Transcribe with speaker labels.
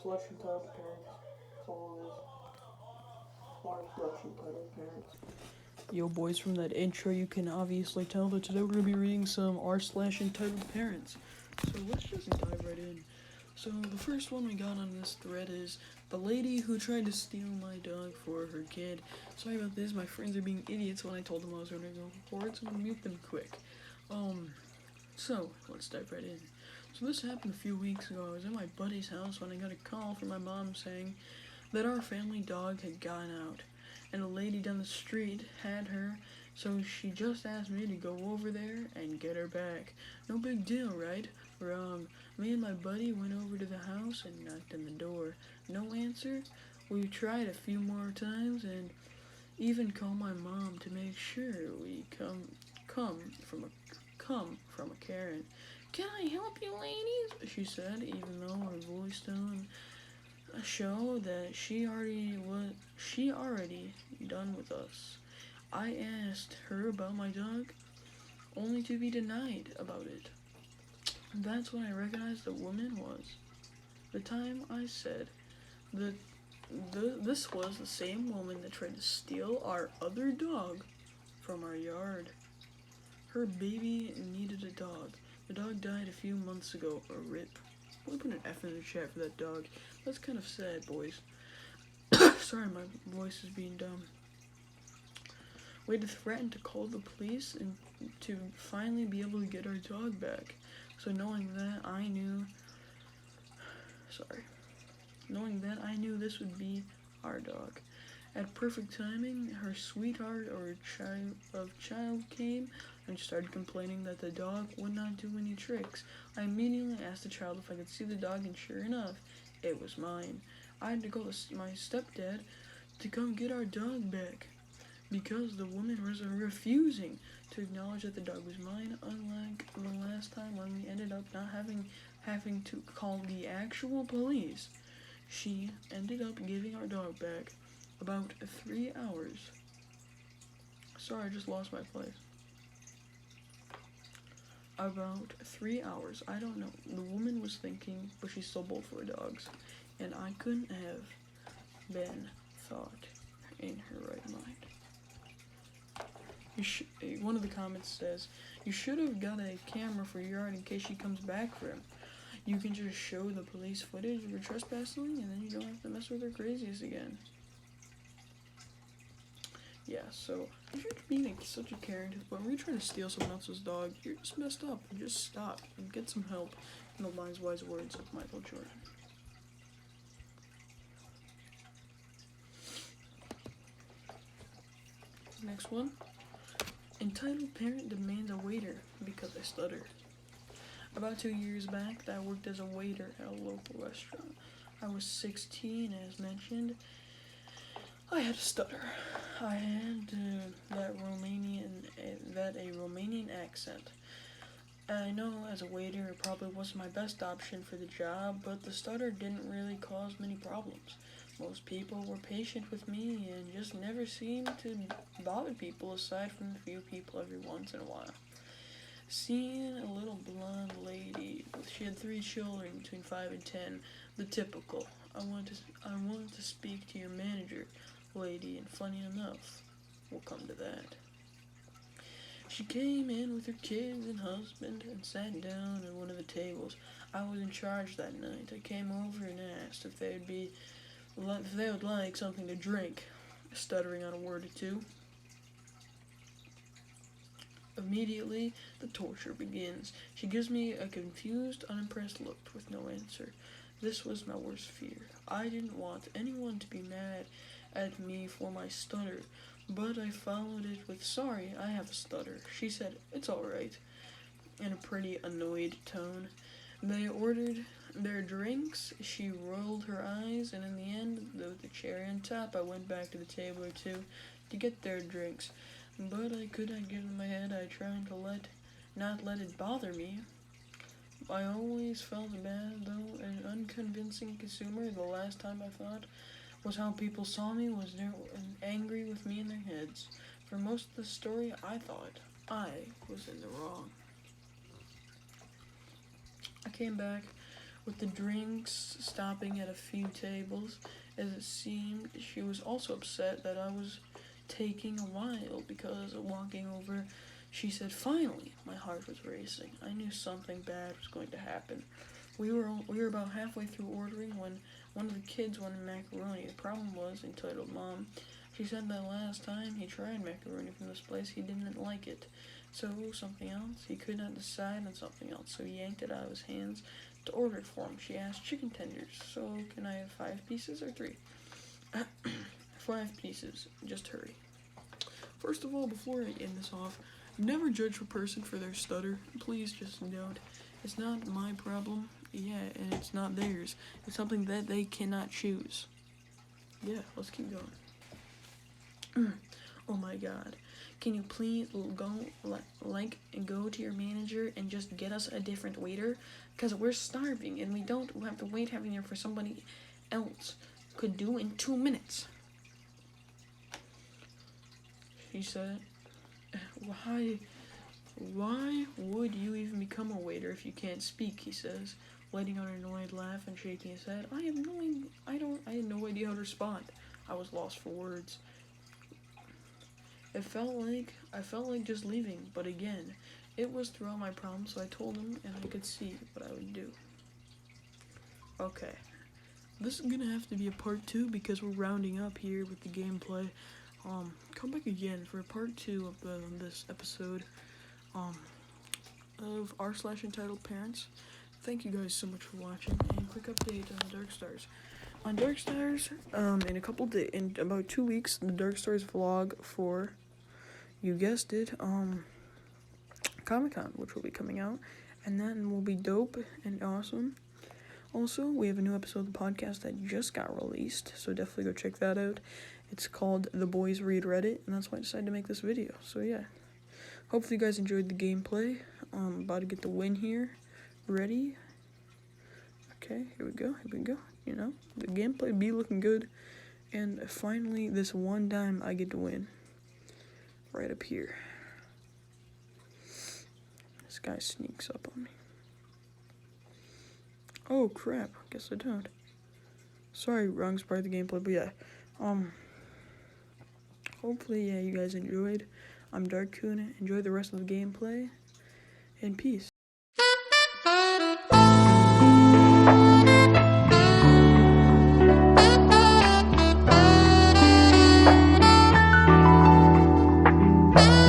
Speaker 1: slash entitled parents. All of his slash entitled parents. Yo, boys, from that intro, you can obviously tell that today we're going to be reading some r slash entitled parents. So let's just dive right in. So the first one we got on this thread is the lady who tried to steal my dog for her kid. Sorry about this, my friends are being idiots when I told them I was going to go record, so I'm going to mute them quick. So let's dive right in. So this happened a few weeks ago. I was at my buddy's house when I got a call from my mom saying that our family dog had gone out, and a lady down the street had her, so she just asked me to go over there and get her back. No big deal, right? Wrong. Me and my buddy went over to the house and knocked on the door. No answer. We tried a few more times and even called my mom to make sure we come from a Karen. Can I help you, ladies? She said, even though her voice tone showed that she already done with us. I asked her about my dog, only to be denied about it. That's when I recognized the woman was. The time I said that this was the same woman that tried to steal our other dog from our yard. Her baby needed a dog. The dog died a few months ago, a rip. We'll put an F in the chat for that dog. That's kind of sad, boys. Sorry, my voice is being dumb. We had to threaten to call the police and to finally be able to get our dog back. So knowing that, I knew this would be our dog. At perfect timing, her sweetheart child came and started complaining that the dog would not do any tricks. I immediately asked the child if I could see the dog, and sure enough, it was mine. I had to call my stepdad to come get our dog back because the woman was refusing to acknowledge that the dog was mine, unlike the last time when we ended up not having to call the actual police. She ended up giving our dog back about 3 hours. Sorry, I just lost my place. About 3 hours. I don't know. The woman was thinking, but she still both were dogs. And I couldn't have been thought in her right mind. One of the comments says, you should have got a camera for your yard in case she comes back for him. You can just show the police footage of her trespassing, and then you don't have to mess with her craziest again. Yeah, so if you're being such a Karen, but when you're trying to steal someone else's dog, you're just messed up. And just stop and get some help. In the wise words of Michael Jordan. Next one. Entitled parent demands a waiter because I stutter. About 2 years back, I worked as a waiter at a local restaurant. I was 16, as mentioned. I had a stutter. I had a Romanian accent. I know as a waiter it probably wasn't my best option for the job, but the stutter didn't really cause many problems. Most people were patient with me and just never seemed to bother people aside from a few people every once in a while. Seeing a little blonde lady, she had 3 children between 5 and 10, the typical. I wanted to speak to your manager, lady, and funny enough, we'll come to that. She came in with her kids and husband and sat down at one of the tables. I was in charge that night. I came over and asked if they would like something to drink, stuttering on a word or two. Immediately, the torture begins. She gives me a confused, unimpressed look with no answer. This was my worst fear. I didn't want anyone to be mad at me for my stutter, but I followed it with, sorry, I have a stutter. She said, it's alright, in a pretty annoyed tone. They ordered their drinks. She rolled her eyes, and in the end, with the cherry on top, I went back to the table or two to get their drinks. But I could not get in my head. I tried to not let it bother me. I always felt bad, though, an unconvincing consumer. The last time I thought was how people saw me was angry with me in their heads. For most of the story, I thought I was in the wrong. I came back with the drinks stopping at a few tables. As it seemed, she was also upset that I was taking a while because walking over, she said, "Finally." My heart was racing. I knew something bad was going to happen. We were about halfway through ordering when one of the kids wanted macaroni. The problem was, entitled Mom, she said that last time he tried macaroni from this place, he didn't like it. So something else. He could not decide on something else, so he yanked it out of his hands to order it for him. She asked, "Chicken tenders. So can I have 5 pieces or 3?" 5 pieces. Just hurry. First of all, before I end this off, never judge a person for their stutter. Please just don't. It's not my problem. Yeah, and it's not theirs. It's something that they cannot choose. Yeah, let's keep going. Oh my god. Can you please go to your manager and just get us a different waiter? Because we're starving and we don't have to wait having here for somebody else. Could do in 2 minutes. She said, Why would you even become a waiter if you can't speak?" he says, letting out an annoyed laugh and shaking his head. I had no idea how to respond. I was lost for words. I felt like just leaving, but again, it was throughout my problem, so I told him and I could see what I would do. Okay. This is gonna have to be a part 2 because we're rounding up here with the gameplay. Come back again for part 2 of this episode of r/entitled parents. Thank you guys so much for watching, and quick update on darkstars. On darkstars, in about 2 weeks, the darkstars vlog for, you guessed it, Comic-Con, which will be coming out, and that will be dope and awesome. Also, we have a new episode of the podcast that just got released, so definitely go check that out. It's called The Boys Read Reddit, and that's why I decided to make this video. So yeah, hopefully you guys enjoyed the gameplay. About to get the win here. Ready? Okay, here we go. You know, the gameplay be looking good, and finally, this one time I get to win. Right up here. This guy sneaks up on me. Oh crap, guess I don't. Sorry, wrong part of the gameplay, but yeah. Hopefully, yeah, you guys enjoyed. I'm Dark Coon. Enjoy the rest of the gameplay, and peace.